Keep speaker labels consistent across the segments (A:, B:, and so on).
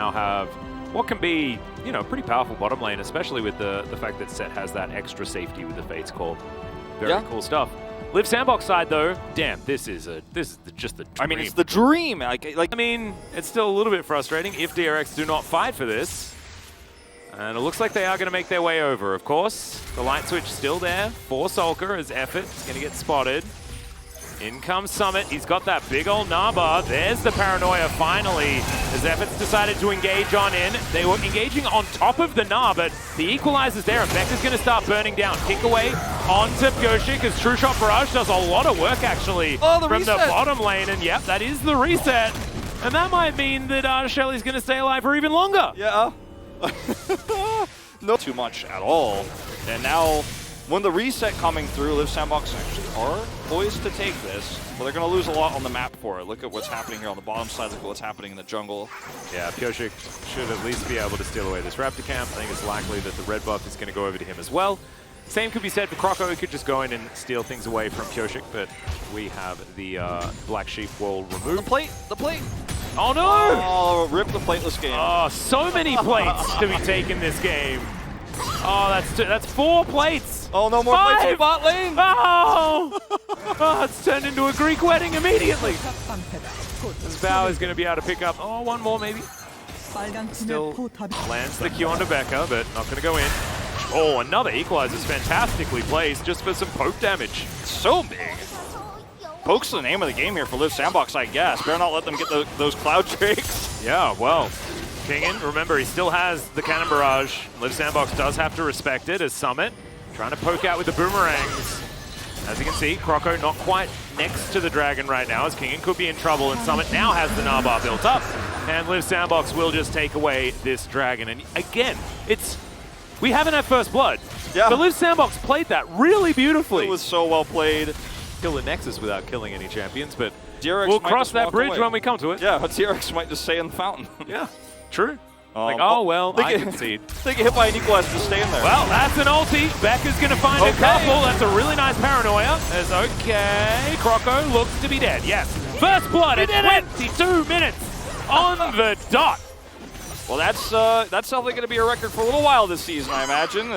A: now have what can be, you know, pretty powerful bottom lane, especially with the fact that Set has that extra safety with the Fates Call. Very cool stuff. LIIV Sandbox side though, damn, this is just the dream.
B: I mean, it's the dream. I
A: mean, it's still a little bit frustrating if DRX do not fight for this. And it looks like they are going to make their way over, of course. The light switch still there for Sulker as Effort is going to get spotted. In comes Summit. He's got that big old Naba. There's the paranoia finally as Effort's decided to engage on in. They were engaging on top of the Naba, but the equalizer's there and Becca's going to start burning down. Kick away onto Pyoshik as True Shot Barrage does a lot of work actually from the bottom lane. And yep, that is the reset. And that might mean that Shelly's going to stay alive for even longer.
B: Yeah. Not too much at all. And now, when the reset coming through, LIIV Sandbox actually are poised to take this, but they're going to lose a lot on the map for it. Look at what's happening here on the bottom side. Look at what's happening in the jungle.
A: Yeah, Pyoshik should at least be able to steal away this Raptor camp. I think it's likely that the red buff is going to go over to him as well. Same could be said for Croco. He could just go in and steal things away from Pyoshik, but we have the Black Sheep wall removed.
B: The plate!
A: Oh no!
B: Oh, rip the plateless game.
A: Oh, so many plates to be taken this game. Oh, that's 4 plates.
B: Oh, no more plates in bot lane.
A: Oh! Oh, it's turned into a Greek wedding immediately. This Bow is going to be able to pick up, one more maybe. Still lands the Q onto Becca, but not going to go in. Oh, another equalizer is fantastically placed just for some poke damage.
B: So big. Poke's the name of the game here for LIIV Sandbox, I guess. Better not let them get those cloud drakes.
A: Yeah, well, Kingin, remember, he still has the Cannon Barrage. LIIV Sandbox does have to respect it as Summit trying to poke out with the boomerangs. As you can see, Croco not quite next to the Dragon right now, as Kingin could be in trouble, and Summit now has the Naba built up. And LIIV Sandbox will just take away this Dragon. And again, we haven't had first blood.
B: Yeah.
A: But LIIV Sandbox played that really beautifully.
B: It was so well played.
A: Kill the Nexus without killing any champions, but
B: DRX
A: we'll cross that bridge when we come to it.
B: Yeah, but DRX might just stay in the fountain.
A: Yeah, true. I concede.
B: They get hit by an equalizer, just stay in there.
A: Well, that's an ulti. Becca's going to find a couple. That's a really nice paranoia. As Croco looks to be dead. Yes, first blood at 22 minutes on the dot.
B: Well, that's definitely going to be a record for a little while this season, I imagine.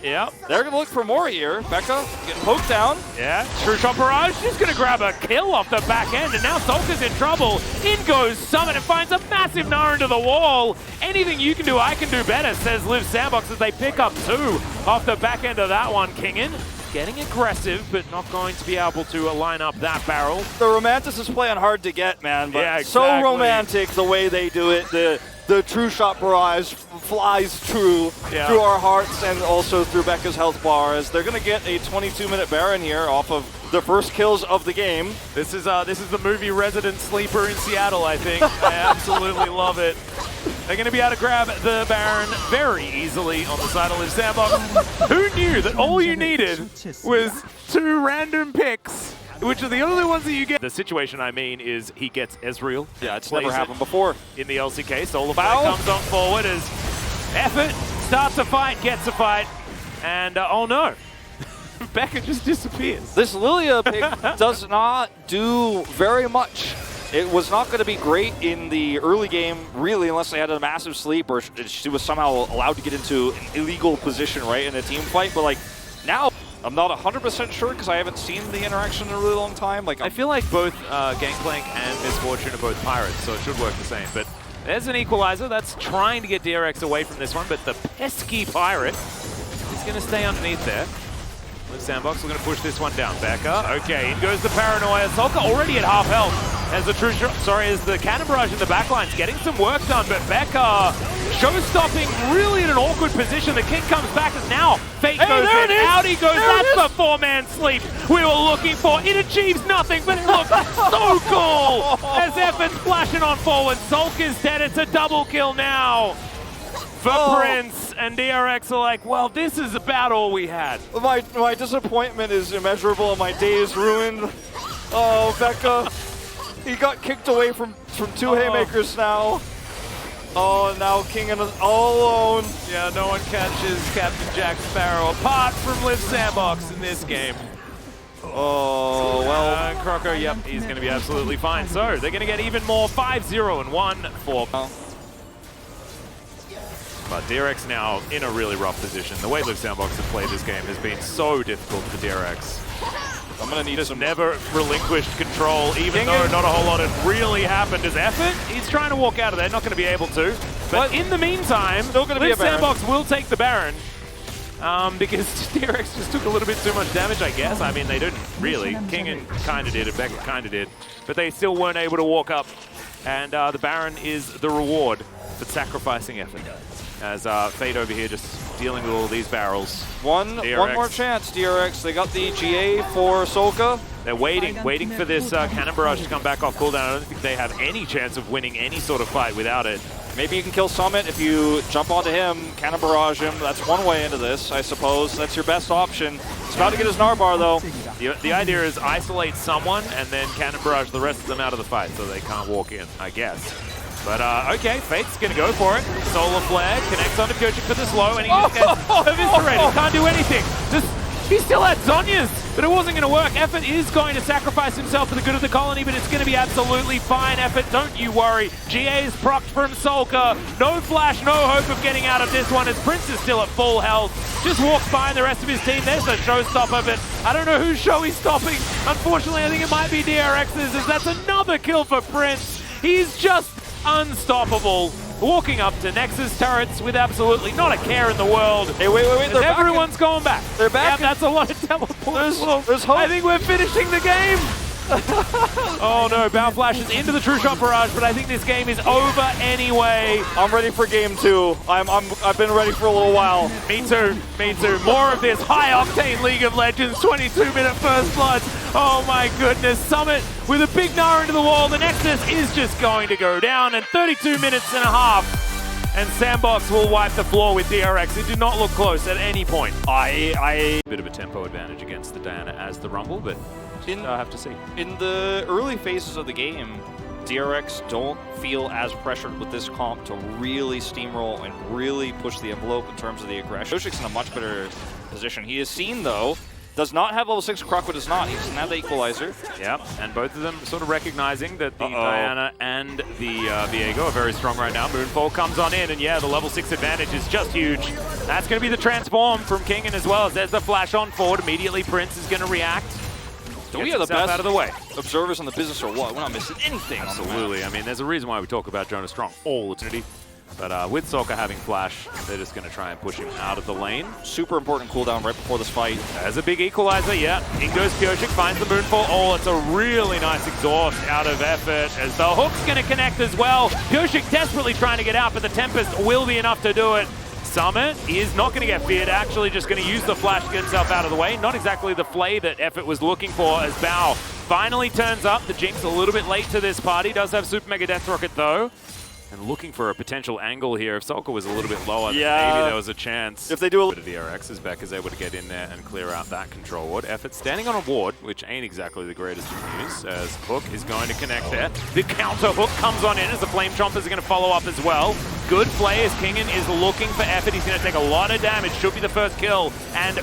B: They're going to look for more here. Becca getting poked down.
A: Yeah, True Shot Barrage. She's going to grab a kill off the back end, and now Sulker's in trouble. In goes Summit and finds a massive Nara into the wall. Anything you can do, I can do better, says LIIV Sandbox as they pick up 2 off the back end of that one. Kingin getting aggressive, but not going to be able to line up that barrel.
B: The Romantis is playing hard to get, man, but
A: yeah, exactly.
B: So romantic the way they do it. The True Shot Barrage flies through our hearts and also through Becca's health bar, as they're going to get a 22-minute Baron here off of the first kills of the game.
A: This is the movie Resident Sleeper in Seattle, I think. I absolutely love it. They're going to be able to grab the Baron very easily on the side of LIIV Sandbox. Who knew that all you needed was 2 random picks, which are the only ones that you get. The situation, I mean, is he gets Ezreal.
B: Yeah, it's never happened before.
A: In the LCK, Solar Flare comes on forward as Effort starts a fight, gets a fight, and oh no. Becca just disappears.
B: This Lilia pick does not do very much. It was not going to be great in the early game, really, unless they had a massive sleep or she was somehow allowed to get into an illegal position, right, in a team fight. But, like, now I'm not 100% sure because I haven't seen the interaction in a really long time. Like,
A: I feel like both Gangplank and Misfortune are both pirates, so it should work the same. But there's an equalizer that's trying to get DRX away from this one, but the pesky pirate is going to stay underneath there. LIIV Sandbox, we're going to push this one down. Becca, okay, in goes the paranoia. Sulker already at half health as the Cannon Barrage in the backline's getting some work done, but Becca show-stopping, really in an awkward position. The king comes back, and now Fate goes in. Out he goes. That's the 4-man sleep we were looking for. It achieves nothing, but it looks so cool as Effort's flashing on forward. Sulker's dead. It's a double kill now for Prince, and DRX are like, well, this is about all we had.
B: My disappointment is immeasurable and my day is ruined. Oh, Becca. He got kicked away from 2 haymakers now. Oh, now Kingin is all alone.
A: Yeah, no one catches Captain Jack Sparrow apart from LIIV Sandbox in this game.
B: Oh, well.
A: Croco, yep, he's going to be absolutely fine. So, they're going to get even more 5-0 and 1 for... But DRX now in a really rough position. The way LIIV Sandbox have played this game has been so difficult for DRX.
B: I'm going to need some...
A: Never relinquished control, even though not a whole lot had really happened as effort. He's trying to walk out of there, not going to be able to. But in the meantime, LIIV Sandbox will take the Baron. Because DRX just took a little bit too much damage, I guess. I mean, they didn't really. Kingen kind of did, and Beckett kind of did. But they still weren't able to walk up. And the Baron is the reward for sacrificing effort. As Fate over here just dealing with all of these barrels.
B: One more chance, DRX. They got the GA for Solka.
A: They're waiting for this Cannon Barrage to come back off cooldown. I don't think they have any chance of winning any sort of fight without it.
B: Maybe you can kill Summit if you jump onto him, Cannon Barrage him. That's one way into this, I suppose. That's your best option. He's about to get his Narbar, though.
A: The idea is isolate someone and then Cannon Barrage the rest of them out of the fight so they can't walk in, I guess. But, okay, Fate's going to go for it. Solar Flare connects onto Kojic for the slow, and he just gets eviscerated. Can't do anything. He still had Zhonya's, but it wasn't going to work. Effort is going to sacrifice himself for the good of the colony, but it's going to be absolutely fine. Effort, don't you worry. GA is procced from Solka. No flash, no hope of getting out of this one, as Prince is still at full health. Just walks by the rest of his team. There's the showstopper, but I don't know whose show he's stopping. Unfortunately, I think it might be DRX's, as that's another kill for Prince. He's just unstoppable. Walking up to Nexus turrets with absolutely not a care in the world.
B: Hey, wait.
A: Everyone's going back.
B: They're back.
A: Yeah, that's a lot of teleports.
B: There's hope.
A: I think we're finishing the game. Oh no, Bow flashes into the True Shot Barrage, but I think this game is over anyway.
B: I'm ready for game 2. I've been ready for a little while.
A: Me too. More of this high-octane League of Legends 22-minute first blood. Oh my goodness, Summit with a big Nara into the wall. The Nexus is just going to go down in 32 minutes and a half. And Sandbox will wipe the floor with DRX. It did not look close at any point. Bit of a tempo advantage against the Diana as the Rumble, but I have to see.
B: In the early phases of the game, DRX don't feel as pressured with this comp to really steamroll and really push the envelope in terms of the aggression. Kojic's in a much better position. He is seen, though, does not have level 6, Crockwood does not. He doesn't have the equalizer.
A: Yep, and both of them sort of recognizing that the Diana and the Viego are very strong right now. Moonfall comes on in, and yeah, the level 6 advantage is just huge. That's going to be the transform from Kingen as well, as there's the flash on forward. Immediately, Prince is going to react.
B: We are the best
A: out of the way.
B: Observers in the business or what? We're not missing anything.
A: Absolutely. I mean, there's a reason why we talk about Jonas Strong all eternity. But with Solka having flash, they're just going to try and push him out of the lane.
B: Super important cooldown right before this fight.
A: There's a big equalizer, yeah. In goes Kojic, finds the Moonfall. Oh, it's a really nice exhaust out of effort, as the hook's going to connect as well. Kojic desperately trying to get out, but the Tempest will be enough to do it. Summit is not going to get feared, actually just going to use the flash to get himself out of the way. Not exactly the flay that Effort was looking for, as Bao finally turns up. The Jinx a little bit late to this party, does have Super Mega Death Rocket though. And looking for a potential angle here. If Solka was a little bit lower, maybe there was a chance.
B: If they do a
A: bit of DRX, as Beck is able to get in there and clear out that control ward. Effort standing on a ward, which ain't exactly the greatest of news, as Hook is going to connect there. The counter Hook comes on in, as the Flame Chompers are going to follow up as well. Good play as Kingen is looking for Effort. He's going to take a lot of damage. Should be the first kill. And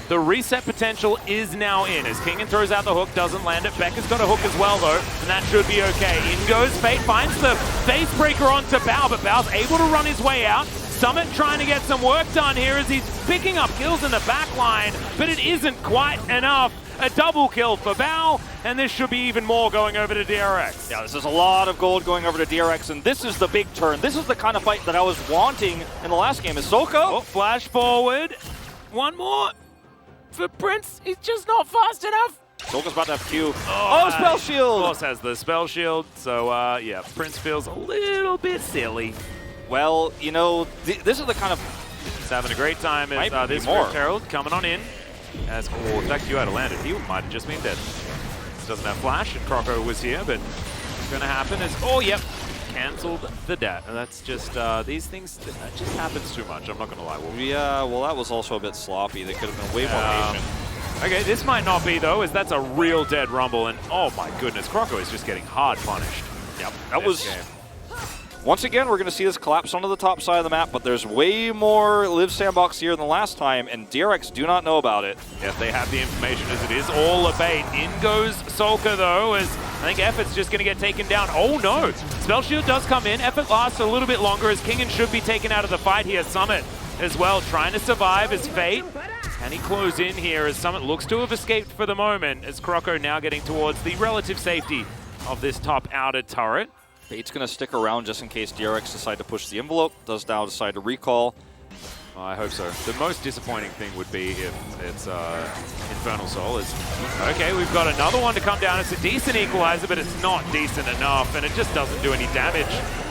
A: the reset potential is now in, as Kingen throws out the hook, doesn't land it. Becca's got a hook as well, though, and that should be okay. In goes Fate, finds the face breaker onto Bao, but Bao's able to run his way out. Summit trying to get some work done here as he's picking up kills in the back line, but it isn't quite enough. A double kill for Bao, and this should be even more going over to DRX.
B: Yeah, this is a lot of gold going over to DRX, and this is the big turn. This is the kind of fight that I was wanting in the last game. Is Solka?
A: Oh, flash forward. One more. For Prince, he's just not fast enough.
B: Solka's about to have Q. Oh, Spell Shield!
A: Of course has the Spell Shield, so yeah, Prince feels a little bit silly.
B: Well, you know, this is the kind of...
A: He's having a great time as this Rift Herald coming on in. As, in fact, you had landed, he might have just been dead. Doesn't have flash, and Croco was here, but what's going to happen is, oh, yep, cancelled the dat. And that's just, these things, that just happens too much, I'm not going to lie.
B: Yeah, well, that was also a bit sloppy. They could have been way more patient.
A: Okay, this might not be, though, as that's a real dead Rumble, and oh my goodness, Croco is just getting hard punished.
B: Yep, that was... Once again, we're going to see this collapse onto the top side of the map, but there's way more LIIV Sandbox here than last time, and DRX do not know about it.
A: Yes, they have the information as it is all a bait. In goes Solka, though, as I think Effort's just going to get taken down. Oh no! Spell Shield does come in. Effort lasts a little bit longer as Kingen should be taken out of the fight here. Summit as well, trying to survive as Fate. Can he close in here as Summit looks to have escaped for the moment, as Kroko now getting towards the relative safety of this top outer turret.
B: Fate's going to stick around just in case DRX decide to push the envelope, does now decide to recall.
A: I hope so. The most disappointing thing would be if it's Infernal Soul. Okay, we've got another one to come down. It's a decent equalizer, but it's not decent enough, and it just doesn't do any damage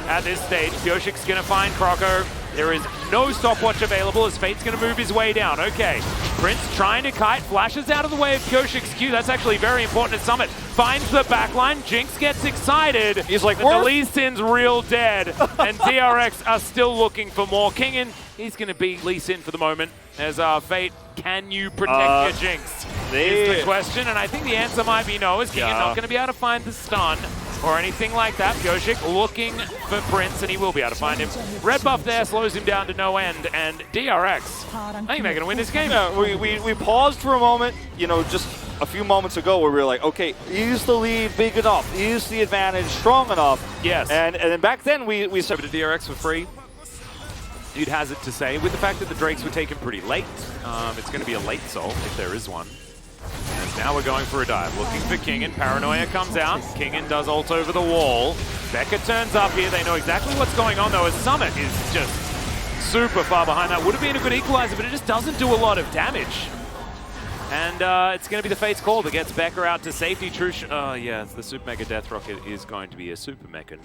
A: at this stage. Pyoshik's going to find Kroko. There is no stopwatch available as Fate's going to move his way down. Okay, Prince trying to kite, flashes out of the way of Pyoshik's Q. That's actually very important at Summit. Finds the backline, Jinx gets excited. He's like, the Lee Sin's real dead, and DRX are still looking for more. Kingen, he's going to beat Lee Sin for the moment. As Fate, can you protect your Jinx? Is the question, and I think the answer might be no, as Kingen not going to be able to find the stun or anything like that. Pyoshik looking for Prince, and he will be able to find him. Red buff there slows him down to no end, and DRX, I think they're going to win this game.
B: Yeah, we paused for a moment, you know, just a few moments ago where we were like, okay, is the lead big enough? Is the advantage strong enough?
A: Yes.
B: And then back then we
A: said to DRX for free. You'd hazard to say, with the fact that the Drakes were taken pretty late, it's going to be a late soul, if there is one. And now we're going for a dive, looking for Kingen. Paranoia comes out. Kingen does ult over the wall. Becca turns up here. They know exactly what's going on, though, as Summit is just super far behind that. Would have been a good equalizer, but it just doesn't do a lot of damage. And it's going to be the Fate's call that gets Becca out to safety. Yeah, the Super Mega Death Rocket is going to be a Super Mega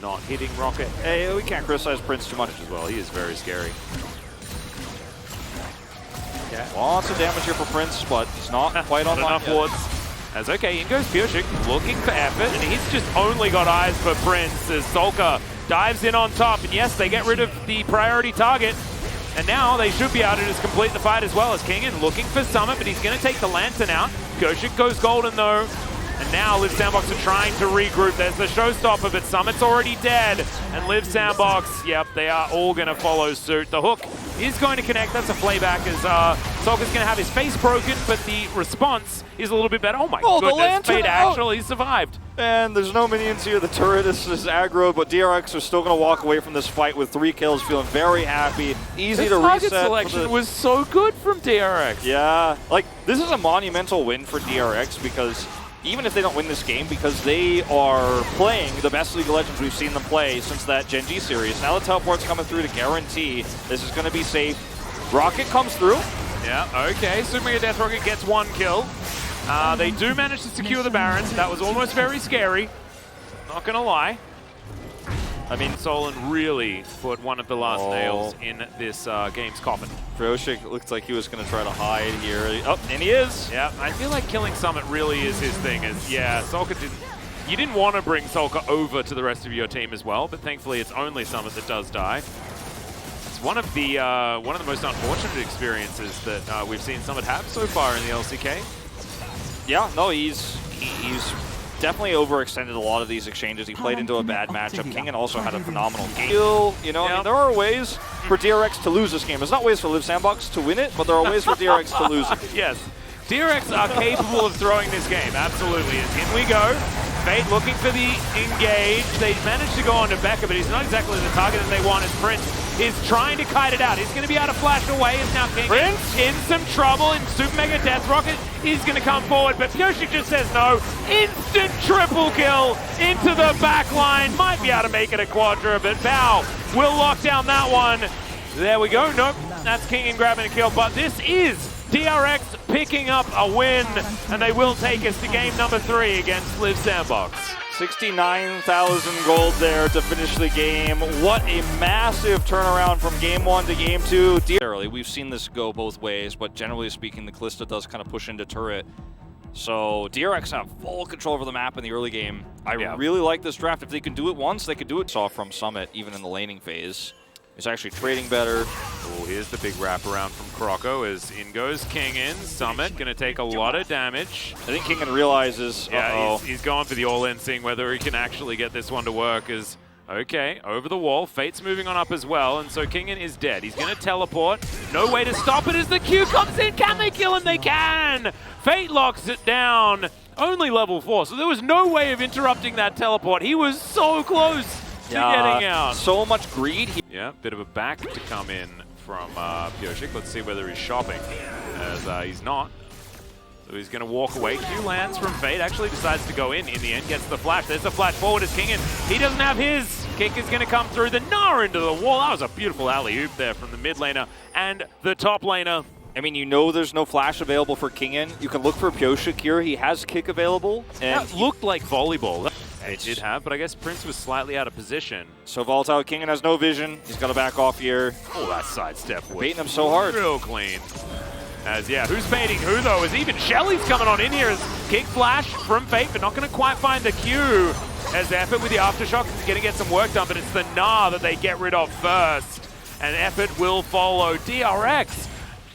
A: not hitting rocket.
B: Hey, we can't criticize Prince too much
A: as well. He is very scary.
B: Yeah. Lots of damage here for Prince, but he's not quite on
A: enough wards. As okay, in goes Pyoshik, looking for effort, and he's just only got eyes for Prince as Solka dives in on top. And yes, they get rid of the priority target. And now they should be able to just complete the fight as well as Kingen looking for Summit, but he's going to take the Lantern out. Pyoshik goes golden though. And now LIIV SANDBOX are trying to regroup. There's the showstopper, but Summit's already dead. And LIIV SANDBOX, yep, they are all going to follow suit. The hook is going to connect. That's a playback as Solka's going to have his face broken, but the response is a little bit better. Oh my goodness, Fate actually survived.
B: And there's no minions here. The turret is aggroed, but DRX are still going to walk away from this fight with 3 kills, feeling very happy. Easy to reset.
A: The target selection was so good from DRX.
B: Yeah, like this is a monumental win for DRX because even if they don't win this game, because they are playing the best League of Legends we've seen them play since that Gen G series. Now the teleport's coming through to guarantee this is going to be safe. Rocket comes through.
A: Yeah, okay. Super Mega Death Rocket gets 1 kill. They do manage to secure the Barons. That was almost very scary. Not going to lie. I mean, Solon really put one of the last nails in this game's coffin.
B: Pyoshik looked like he was going to try to hide here. Oh, and he is.
A: Yeah, I feel like killing Summit really is his thing. Yeah, Solka didn't. You didn't want to bring Solka over to the rest of your team as well, but thankfully it's only Summit that does die. It's one of the most unfortunate experiences that we've seen Summit have so far in the LCK.
B: Yeah, no, he's definitely overextended a lot of these exchanges. He played into a bad matchup. Kingen also had a phenomenal game. You know, I mean, there are ways for DRX to lose this game. There's not ways for LIIV SANDBOX to win it, but there are ways for DRX to lose it.
A: Yes, DRX are capable of throwing this game, absolutely. In we go. Fate looking for the engage. They managed to go on to Becca, but he's not exactly the target that they want as Prince is trying to kite it out. He's going to be able to flash away. It's now Kingen in some trouble, and Super Mega Death Rocket is going to come forward, but Pyoshik just says no. Instant triple kill into the back line. Might be able to make it a quadra, but Bao will lock down that one. There we go. Nope, that's Kingen grabbing a kill, but this is DRX picking up a win, and they will take us to game number 3 against LIIV SANDBOX.
B: 69,000 gold there to finish the game. What a massive turnaround from game 1 to game 2. We've seen this go both ways, but generally speaking, the Kalista does kind of push into turret. So DRX have full control over the map in the early game. I really like this draft. If they can do it once, they could do it. Saw from Summit, even in the laning phase. He's actually trading better.
A: Oh, here's the big wraparound from Kroko as in goes Kingen. Summit going to take a lot of damage.
B: I think Kingen realizes,
A: he's going for the all-in, seeing whether he can actually get this one to work. As okay, over the wall, Fate's moving on up as well, and so Kingen is dead. He's going to teleport. No way to stop it as the Q comes in. Can they kill him? They can! Fate locks it down. Only level 4, so there was no way of interrupting that teleport. He was so close to getting out.
B: So much greed.
A: Yeah, bit of a back to come in from Pioshik. Let's see whether he's shopping, as he's not. So he's going to walk away. Q lands from Fate, actually decides to go in the end, gets the flash. There's the flash forward as Kingen. He doesn't have his. Kick is going to come through the Gnar into the wall. That was a beautiful alley-oop there from the mid laner and the top laner.
B: I mean, you know there's no flash available for Kingen. You can look for Pioshik here. He has kick available. And
A: that looked like volleyball. It did have, but I guess Prince was slightly out of position.
B: So volatile, Kingen has no vision. He's got to back off here.
A: Oh, that sidestep was
B: baiting him so hard.
A: Real clean. As, yeah, who's baiting who, though? As even Shelly's coming on in here as kick flash from Fate, but not going to quite find the Q. As Effort with the Aftershock is going to get some work done, but it's the Gnar that they get rid of first. And Effort will follow. DRX,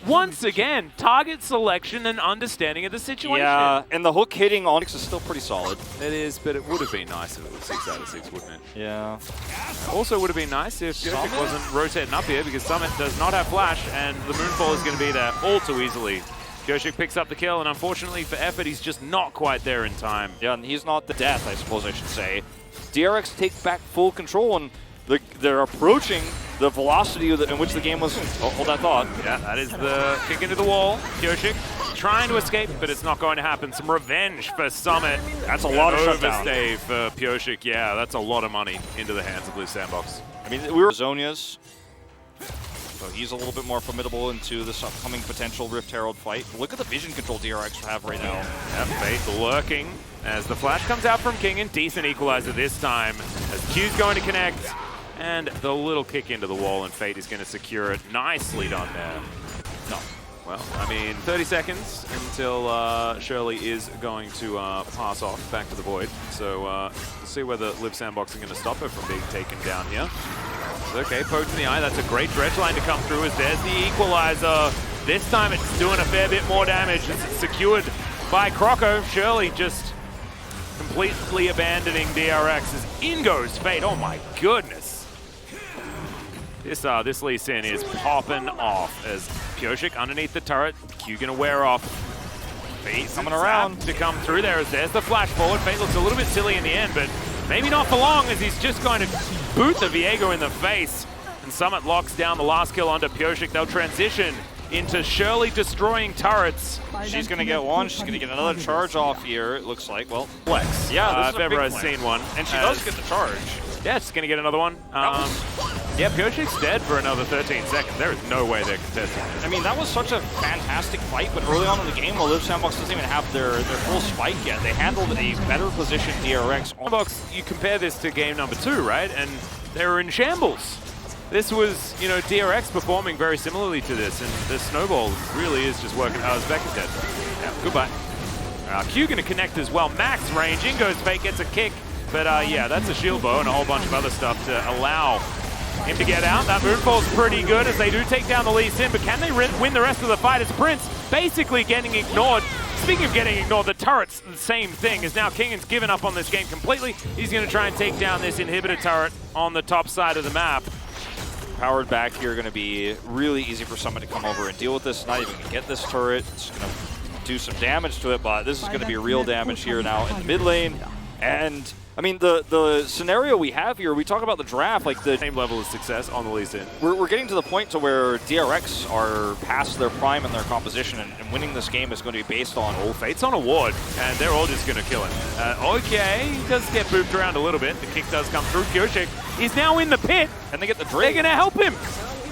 A: once again, target selection and understanding of the situation.
B: Yeah, and the hook hitting Onyx is still pretty solid.
A: It is, but it would have been nice if it was 6 out of 6, wouldn't it?
B: Yeah.
A: Also would have been nice if Pioshik wasn't rotating up here, because Summit does not have flash, and the Moonfall is going to be there all too easily. Pioshik picks up the kill, and unfortunately for Effort, he's just not quite there in time.
B: Yeah, and he's not the death, I suppose I should say. DRX take back full control, and they're approaching the velocity in which the game was. Oh, hold that thought.
A: Yeah, that is the kick into the wall. Pioshik trying to escape, but it's not going to happen. Some revenge for Summit.
B: That's a lot of shutdown.
A: Overstay for Pioshik. Yeah, that's a lot of money into the hands of LIIV SANDBOX.
B: I mean, we were Zonia's, so he's a little bit more formidable into this upcoming potential Rift Herald fight. Look at the vision control DRX have right now.
A: Yeah, Fate lurking as the flash comes out from Kingen. Decent equalizer this time as Q's going to connect. And the little kick into the wall, and Fate is going to secure it. Nicely done there. No. Well, I mean, 30 seconds until Shirley is going to pass off back to the Void. So we'll see whether LIIV SANDBOX are going to stop her from being taken down here. Okay, poked in the eye. That's a great dredge line to come through as there's the equalizer. This time it's doing a fair bit more damage as it's secured by Croco. Shirley just completely abandoning DRX as in goes Fate. Oh my goodness. This Lee Sin is popping off as Pioshik underneath the turret. Q gonna wear off. Fate
B: coming around
A: to come through there as there's the flash forward. Fate looks a little bit silly in the end, but maybe not for long as he's just going to boot the Viego in the face. And Summit locks down the last kill onto Pioshik. They'll transition into Shirley destroying turrets.
B: She's going to get one. She's going to get another charge off here, it looks like. Well,
A: flex.
B: Yeah,
A: if ever I've seen one.
B: And she does get the charge.
A: Yeah, she's going to get another one. Yeah, Pioshik's dead for another 13 seconds. There is no way they're contesting it.
B: I mean, that was such a fantastic fight, but early on in the game, LIIV SANDBOX doesn't even have their full spike yet. They handled a better position DRX.
A: SANDBOX, you compare this to game number 2, right? And they were in shambles. This was, you know, DRX performing very similarly to this, and the snowball really is just working. Oh, Beck is dead. Yeah, goodbye. Q going to connect as well. Max range, in goes Fate, gets a kick. But yeah, that's a shield bow and a whole bunch of other stuff to allow him to get out. That Moonfall's pretty good as they do take down the Lee Sin, but can they win the rest of the fight as Prince basically getting ignored? Speaking of getting ignored, the turret's the same thing, as now Kingen's given up on this game completely. He's going to try and take down this inhibitor turret on the top side of the map.
B: Powered back here going to be really easy for someone to come over and deal with this. Not even going to get this turret. It's going to do some damage to it, but this is going to be real damage here now in the mid lane. And I mean, the scenario we have here, we talk about the draft, like the
A: same level of success on the Lee Sin.
B: We're getting to the point to where DRX are past their prime in their composition, and winning this game is going to be based on
A: Fate's on a ward, and they're all just going to kill him. Okay, he does get booped around a little bit. The kick does come through. Pioshik is now in the pit,
B: and they get the Drake.
A: They're going to help him.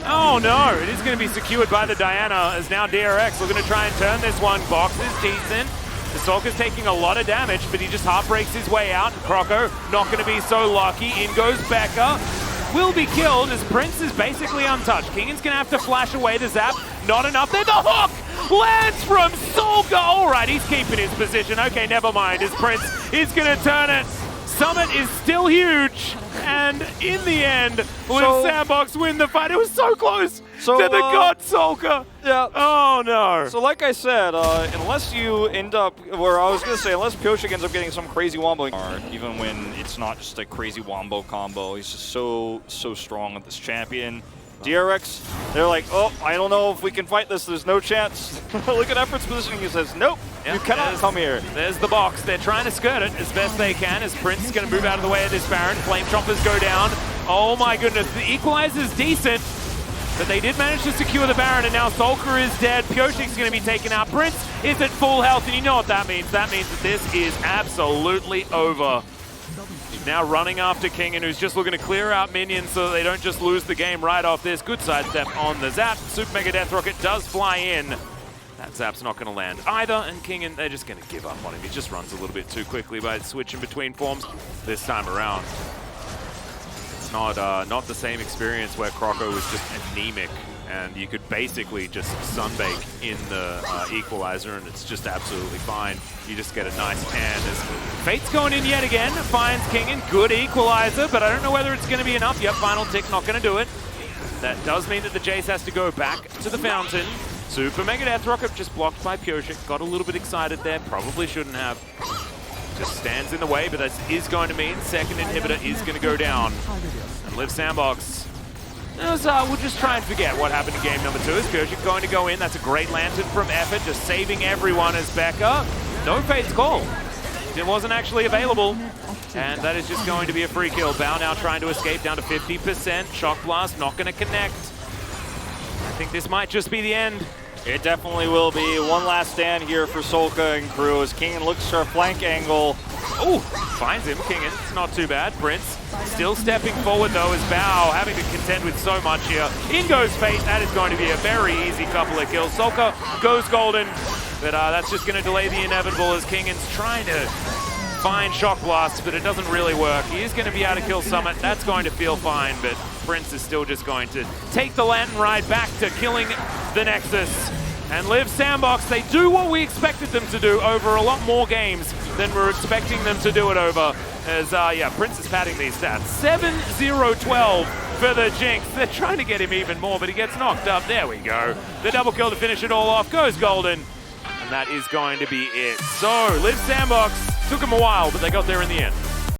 A: Oh no, it is going to be secured by the Diana, as now DRX looking to try and turn this one. Box is decent. The Stalker's taking a lot of damage, but he just half breaks his way out. Croco not going to be so lucky. In goes Becca. Will be killed as Prince is basically untouched. Kingen's going to have to flash away the zap. Not enough there. The hook lands from Solka. All right, he's keeping his position. Okay, never mind. As Prince is going to turn it. Summit is still huge. And in the end, LIIV SANDBOX win the fight. It was so close to the God Solka.
B: Yeah.
A: Oh, no.
B: So like I said, unless you end up, where I was going to say, unless Pioshik ends up getting some crazy wombo, even when it's not just a crazy wombo combo, he's just so strong with this champion. DRX, they're like, oh, I don't know if we can fight this. There's no chance. Look at Effort's positioning. He says, nope, you cannot come here.
A: There's the box. They're trying to skirt it as best they can as Prince is going to move out of the way of this Baron. Flame Choppers go down. Oh my goodness, the equalizer's decent, but they did manage to secure the Baron, and now Solker is dead. Pyoshik's going to be taken out. Prince is at full health, and you know what that means. That means that this is absolutely over. He's now running after Kingen, who's just looking to clear out minions so that they don't just lose the game right off this. Good sidestep on the Zap. Super Mega Death Rocket does fly in. That Zap's not going to land either, and Kingen, they're just going to give up on him. He just runs a little bit too quickly by switching between forms this time around. It's not the same experience where Croco was just anemic, and you could basically just sunbake in the equalizer, and it's just absolutely fine. You just get a nice tan. Fate's going in yet again, finds Kingen. Good equalizer, but I don't know whether it's going to be enough. Yep, final tick, not going to do it. That does mean that the Jace has to go back to the fountain. Super Mega Death Rocket just blocked by Pyoshik. Got a little bit excited there, probably shouldn't have. Just stands in the way, but that is going to mean second inhibitor is going to go down. And LIIV SANDBOX. We'll just try and forget what happened in game number 2. Is Pyoshik going to go in? That's a great lantern from Effort, just saving everyone as Becca. No Fate's call. It wasn't actually available. And that is just going to be a free kill. Bao now trying to escape down to 50%. Shock Blast not going to connect. I think this might just be the end.
B: It definitely will be. One last stand here for Solka and crew as Kingen looks for a flank angle.
A: Oh, finds him, Kingen. It's not too bad. Prince still stepping forward though as Bao having to contend with so much here. In goes Fate. That is going to be a very easy couple of kills. Solka goes golden, but that's just going to delay the inevitable as Kingen's trying to find Shock Blast, but it doesn't really work. He is going to be able to kill Summit. That's going to feel fine, but Prince is still just going to take the Lantern Ride back to killing the Nexus. And LIIV SANDBOX, they do what we expected them to do over a lot more games than we're expecting them to do it over. As, yeah, Prince is padding these stats. 7-0-12 for the Jinx. They're trying to get him even more, but he gets knocked up. There we go. The double kill to finish it all off. Goes golden. And that is going to be it. So, LIIV SANDBOX took them a while, but they got there in the end.